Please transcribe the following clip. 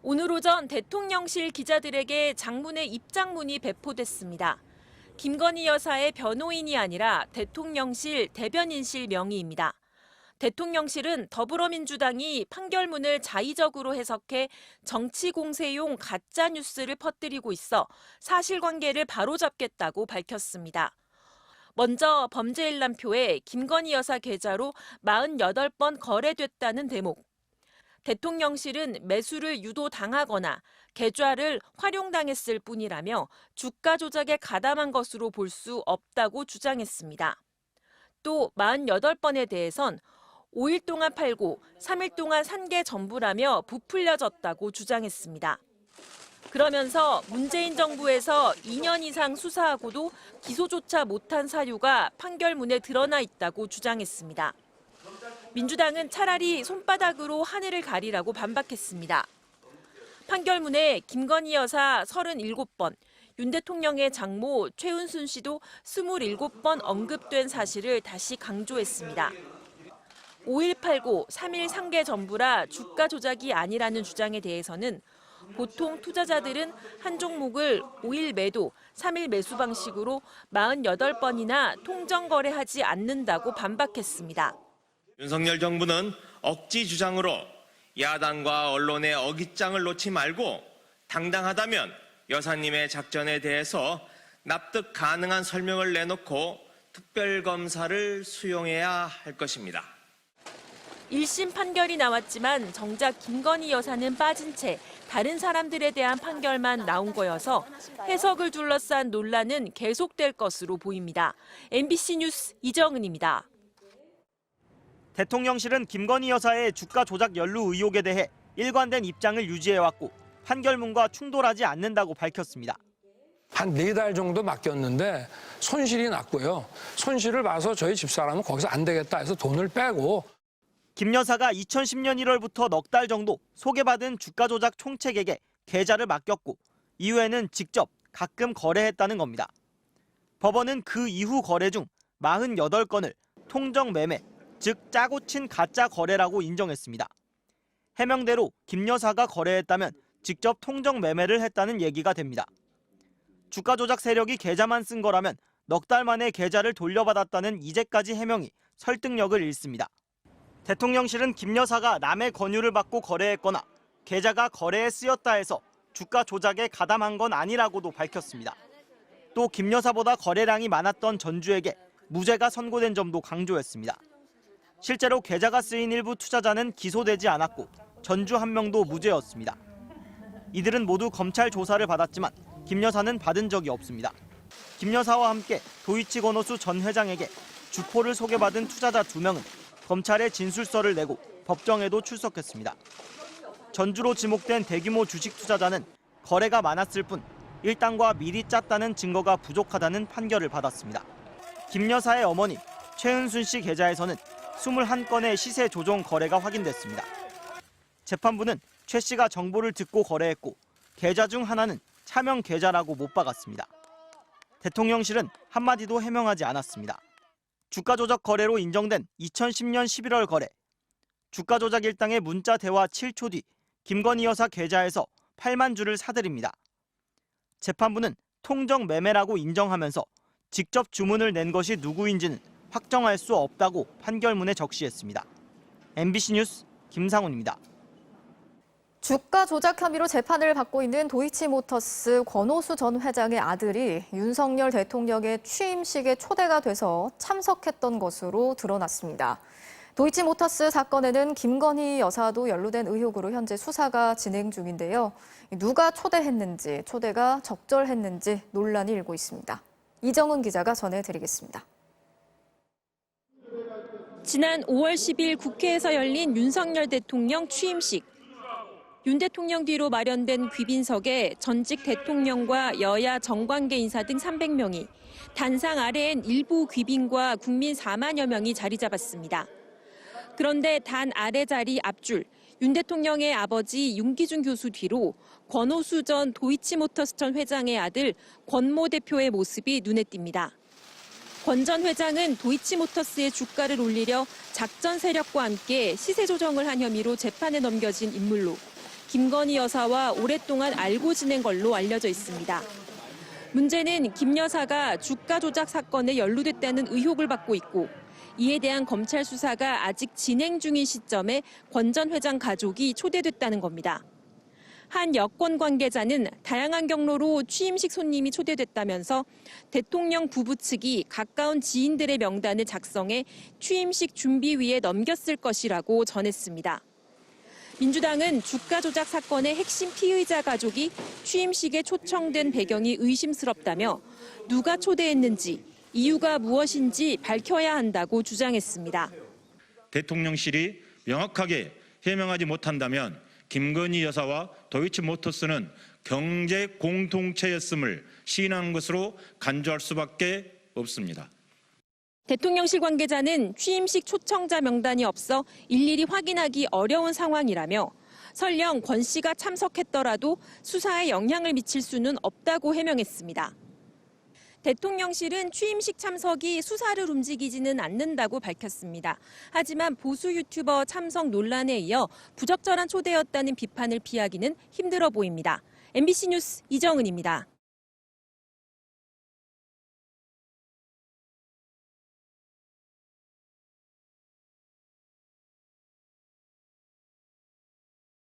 오늘 오전 대통령실 기자들에게 장문의 입장문이 배포됐습니다. 김건희 여사의 변호인이 아니라 대통령실 대변인실 명의입니다. 대통령실은 더불어민주당이 판결문을 자의적으로 해석해 정치 공세용 가짜 뉴스를 퍼뜨리고 있어 사실관계를 바로잡겠다고 밝혔습니다. 먼저 범죄일람표에 김건희 여사 계좌로 48번 거래됐다는 대목. 대통령실은 매수를 유도당하거나 계좌를 활용당했을 뿐이라며 주가 조작에 가담한 것으로 볼 수 없다고 주장했습니다. 또 48번에 대해선 5일 동안 팔고 3일 동안 산 게 전부라며 부풀려졌다고 주장했습니다. 그러면서 문재인 정부에서 2년 이상 수사하고도 기소조차 못한 사유가 판결문에 드러나 있다고 주장했습니다. 민주당은 차라리 손바닥으로 하늘을 가리라고 반박했습니다. 판결문에 김건희 여사 37번, 윤 대통령의 장모 최은순 씨도 27번 언급된 사실을 다시 강조했습니다. 5일 팔고 3일 산 게 전부라 주가 조작이 아니라는 주장에 대해서는 보통 투자자들은 한 종목을 5일 매도, 3일 매수 방식으로 48번이나 통정 거래하지 않는다고 반박했습니다. 윤석열 정부는 억지 주장으로 야당과 언론의 어깃장을 놓지 말고 당당하다면 여사님의 작전에 대해서 납득 가능한 설명을 내놓고 특별검사를 수용해야 할 것입니다. 1심 판결이 나왔지만 정작 김건희 여사는 빠진 채 다른 사람들에 대한 판결만 나온 거여서 해석을 둘러싼 논란은 계속될 것으로 보입니다. MBC 뉴스 이정은입니다. 대통령실은 김건희 여사의 주가 조작 연루 의혹에 대해 일관된 입장을 유지해왔고 판결문과 충돌하지 않는다고 밝혔습니다. 한 4달 정도 맡겼는데 손실이 났고요. 손실을 봐서 저희 집사람은 거기서 안 되겠다 해서 돈을 빼고. 김 여사가 2010년 1월부터 넉 달 정도 소개받은 주가 조작 총책에게 계좌를 맡겼고 이후에는 직접 가끔 거래했다는 겁니다. 법원은 그 이후 거래 중 48건을 통정 매매, 즉 짜고 친 가짜 거래라고 인정했습니다. 해명대로 김 여사가 거래했다면 직접 통정 매매를 했다는 얘기가 됩니다. 주가 조작 세력이 계좌만 쓴 거라면 넉 달 만에 계좌를 돌려받았다는 이제까지 해명이 설득력을 잃습니다. 대통령실은 김 여사가 남의 권유를 받고 거래했거나 계좌가 거래에 쓰였다 해서 주가 조작에 가담한 건 아니라고도 밝혔습니다. 또 김 여사보다 거래량이 많았던 전주에게 무죄가 선고된 점도 강조했습니다. 실제로 계좌가 쓰인 일부 투자자는 기소되지 않았고 전주 한 명도 무죄였습니다. 이들은 모두 검찰 조사를 받았지만 김 여사는 받은 적이 없습니다. 김 여사와 함께 도이치 건호수 전 회장에게 주포를 소개받은 투자자 2명은 검찰에 진술서를 내고 법정에도 출석했습니다. 전주로 지목된 대규모 주식 투자자는 거래가 많았을 뿐 일당과 미리 짰다는 증거가 부족하다는 판결을 받았습니다. 김 여사의 어머니 최은순 씨 계좌에서는 21건의 시세 조정 거래가 확인됐습니다. 재판부는 최 씨가 정보를 듣고 거래했고 계좌 중 하나는 차명 계좌라고 못 박았습니다. 대통령실은 한마디도 해명하지 않았습니다. 주가 조작 거래로 인정된 2010년 11월 거래. 주가 조작 일당의 문자 대화 7초 뒤 김건희 여사 계좌에서 8만 주를 사들입니다. 재판부는 통정 매매라고 인정하면서 직접 주문을 낸 것이 누구인지는 확정할 수 없다고 판결문에 적시했습니다. MBC 뉴스 김상훈입니다. 주가 조작 혐의로 재판을 받고 있는 도이치모터스 권오수 전 회장의 아들이 윤석열 대통령의 취임식에 초대가 돼서 참석했던 것으로 드러났습니다. 도이치모터스 사건에는 김건희 여사도 연루된 의혹으로 현재 수사가 진행 중인데요. 누가 초대했는지, 초대가 적절했는지 논란이 일고 있습니다. 이정은 기자가 전해드리겠습니다. 지난 5월 10일 국회에서 열린 윤석열 대통령 취임식. 윤 대통령 뒤로 마련된 귀빈석에 전직 대통령과 여야 정관계 인사 등 300명이, 단상 아래엔 일부 귀빈과 국민 4만여 명이 자리 잡았습니다. 그런데 단 아래 자리 앞줄, 윤 대통령의 아버지 윤기준 교수 뒤로 권오수 전 도이치모터스 전 회장의 아들 권모 대표의 모습이 눈에 띕니다. 권 전 회장은 도이치모터스의 주가를 올리려 작전 세력과 함께 시세 조정을 한 혐의로 재판에 넘겨진 인물로 김건희 여사와 오랫동안 알고 지낸 걸로 알려져 있습니다. 문제는 김 여사가 주가 조작 사건에 연루됐다는 의혹을 받고 있고 이에 대한 검찰 수사가 아직 진행 중인 시점에 권 전 회장 가족이 초대됐다는 겁니다. 한 여권 관계자는 다양한 경로로 취임식 손님이 초대됐다면서 대통령 부부 측이 가까운 지인들의 명단을 작성해 취임식 준비위에 넘겼을 것이라고 전했습니다. 민주당은 주가 조작 사건의 핵심 피의자 가족이 취임식에 초청된 배경이 의심스럽다며 누가 초대했는지, 이유가 무엇인지 밝혀야 한다고 주장했습니다. 대통령실이 명확하게 해명하지 못한다면 김건희 여사와 도이치모터스는 경제 공동체였음을 시인하는 것으로 간주할 수밖에 없습니다. 대통령실 관계자는 취임식 초청자 명단이 없어 일일이 확인하기 어려운 상황이라며 설령 권 씨가 참석했더라도 수사에 영향을 미칠 수는 없다고 해명했습니다. 대통령실은 취임식 참석이 수사를 움직이지는 않는다고 밝혔습니다. 하지만 보수 유튜버 참석 논란에 이어 부적절한 초대였다는 비판을 피하기는 힘들어 보입니다. MBC 뉴스 이정은입니다.